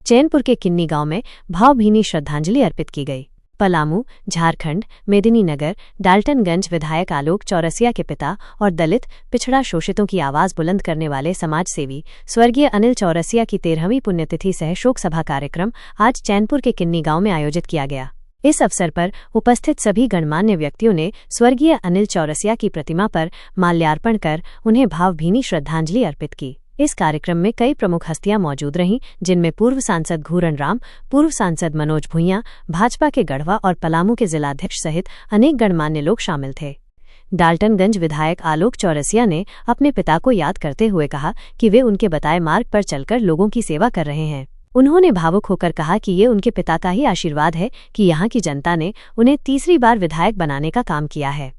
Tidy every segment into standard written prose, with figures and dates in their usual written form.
चैनपुर के किन्नी गांव में भावभीनी श्रद्धांजलि अर्पित की गई। पलामू, झारखंड, मेदिनीनगर, डाल्टनगंज विधायक आलोक चौरसिया के पिता और दलित, पिछड़ा, शोषितों की आवाज बुलंद करने वाले समाजसेवी स्वर्गीय अनिल चौरसिया की 13वीं पुण्यतिथि सह शोक सभा कार्यक्रम आज चैनपुर के किन्नी गांव में आयोजित किया गया। इस अवसर पर उपस्थित सभी गणमान्य व्यक्तियों ने स्वर्गीय अनिल चौरसिया की प्रतिमा पर माल्यार्पण कर उन्हें भावभीनी श्रद्धांजलि अर्पित की। इस कार्यक्रम में कई प्रमुख हस्तियां मौजूद रहीं, जिनमें पूर्व सांसद घूरन राम, पूर्व सांसद मनोज भुइयां, भाजपा के गढ़वा और पलामू के जिलाध्यक्ष सहित अनेक गणमान्य लोग शामिल थे। डाल्टनगंज विधायक आलोक चौरसिया ने अपने पिता को याद करते हुए कहा कि वे उनके बताए मार्ग पर चलकर लोगों की सेवा कर रहे हैं। उन्होंने भावुक होकर कहा कि ये उनके पिता का ही आशीर्वाद है कि यहाँ की जनता ने उन्हें तीसरी बार विधायक बनाने का काम किया है।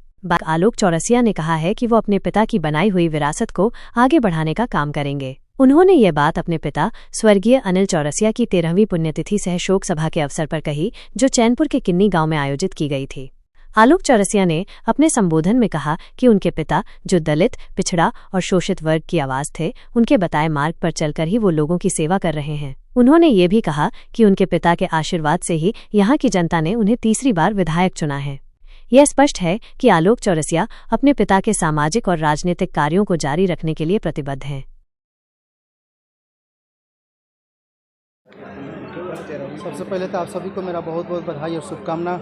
आलोक चौरसिया ने कहा है कि वो अपने पिता की बनाई हुई विरासत को आगे बढ़ाने का काम करेंगे। उन्होंने ये बात अपने पिता स्वर्गीय अनिल चौरसिया की 13वीं पुण्यतिथि सह शोक सभा के अवसर पर कही, जो चैनपुर के किन्नी गांव में आयोजित की गई थी। आलोक चौरसिया ने अपने संबोधन में कहा कि उनके पिता, जो दलित, पिछड़ा और शोषित वर्ग की आवाज थे, उनके बताए मार्ग पर चलकर ही वो लोगों की सेवा कर रहे हैं। उन्होंने ये भी कहा कि उनके पिता के आशीर्वाद से ही यहाँ की जनता ने उन्हें तीसरी बार विधायक चुना है। यह स्पष्ट है कि आलोक चौरसिया अपने पिता के सामाजिक और राजनीतिक कार्यों को जारी रखने के लिए प्रतिबद्ध हैं। सबसे पहले तो आप सभी को मेरा बहुत बहुत बधाई और शुभकामना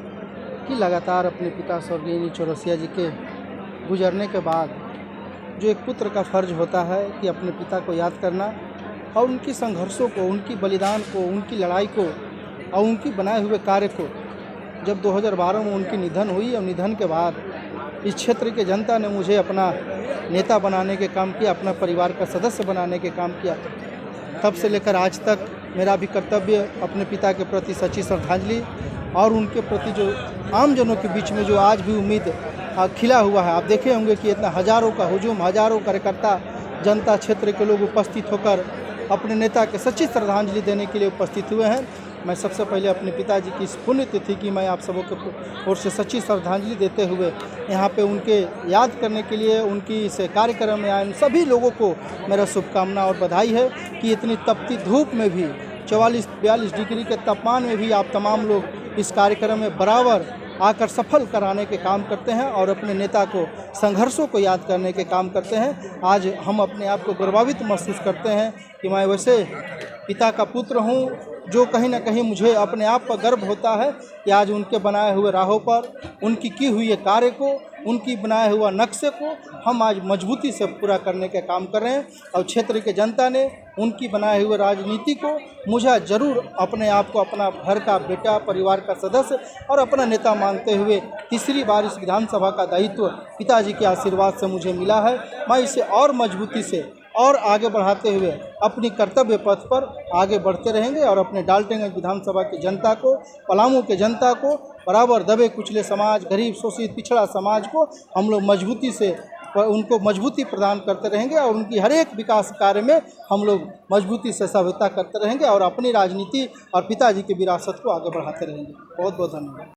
कि लगातार अपने पिता स्वर्गीय अनिल चौरसिया जी के गुजरने के बाद जो एक पुत्र का फर्ज होता है कि अपने पिता को याद करना और उनकी संघर्षों को, उनकी बलिदान को, उनकी लड़ाई को और उनकी बनाए हुए कार्य को, जब 2012 में उनकी निधन हुई और निधन के बाद इस क्षेत्र के जनता ने मुझे अपना नेता बनाने के काम किया, अपना परिवार का सदस्य बनाने के काम किया। तब से लेकर आज तक मेरा भी कर्तव्य अपने पिता के प्रति सच्ची श्रद्धांजलि और उनके प्रति जो आमजनों के बीच में जो आज भी उम्मीद खिला हुआ है। आप देखे होंगे कि इतना हजारों का हुजूम, हजारों कार्यकर्ता, जनता क्षेत्र के लोग उपस्थित होकर अपने नेता के सच्ची श्रद्धांजलि देने के लिए उपस्थित हुए हैं। मैं सबसे पहले अपने पिताजी की इस पुण्यतिथि की मैं आप सबों के ओर से सच्ची श्रद्धांजलि देते हुए यहाँ पे उनके याद करने के लिए उनकी इस कार्यक्रम में आए सभी लोगों को मेरा शुभकामना और बधाई है कि इतनी तपती धूप में भी 44-42 डिग्री के तापमान में भी आप तमाम लोग इस कार्यक्रम में बराबर आकर सफल कराने के काम करते हैं और अपने नेता को, संघर्षों को याद करने के काम करते हैं। आज हम अपने आप को गौरवान्वित महसूस करते हैं कि मैं वैसे पिता का पुत्र हूँ, जो कहीं ना कहीं मुझे अपने आप पर गर्व होता है कि आज उनके बनाए हुए राहों पर, उनकी की हुई कार्य को, उनकी बनाए हुआ नक्शे को हम आज मजबूती से पूरा करने का काम कर रहे हैं। और क्षेत्र के जनता ने उनकी बनाए हुए राजनीति को मुझे ज़रूर अपने आप को अपना घर का बेटा, परिवार का सदस्य और अपना नेता मानते हुए तीसरी बार इस विधानसभा का दायित्व पिताजी के आशीर्वाद से मुझे मिला है। मैं इसे और मजबूती से और आगे बढ़ाते हुए अपनी कर्तव्य पथ पर आगे बढ़ते रहेंगे और अपने डाल्टनगंज विधानसभा की जनता को, पलामू के जनता को, बराबर दबे कुचले समाज, गरीब, शोषित, पिछड़ा समाज को हम लोग मजबूती से उनको मजबूती प्रदान करते रहेंगे और उनकी हर एक विकास कार्य में हम लोग मजबूती से सहायता करते रहेंगे और अपनी राजनीति और पिताजी की विरासत को आगे बढ़ाते रहेंगे। बहुत बहुत धन्यवाद।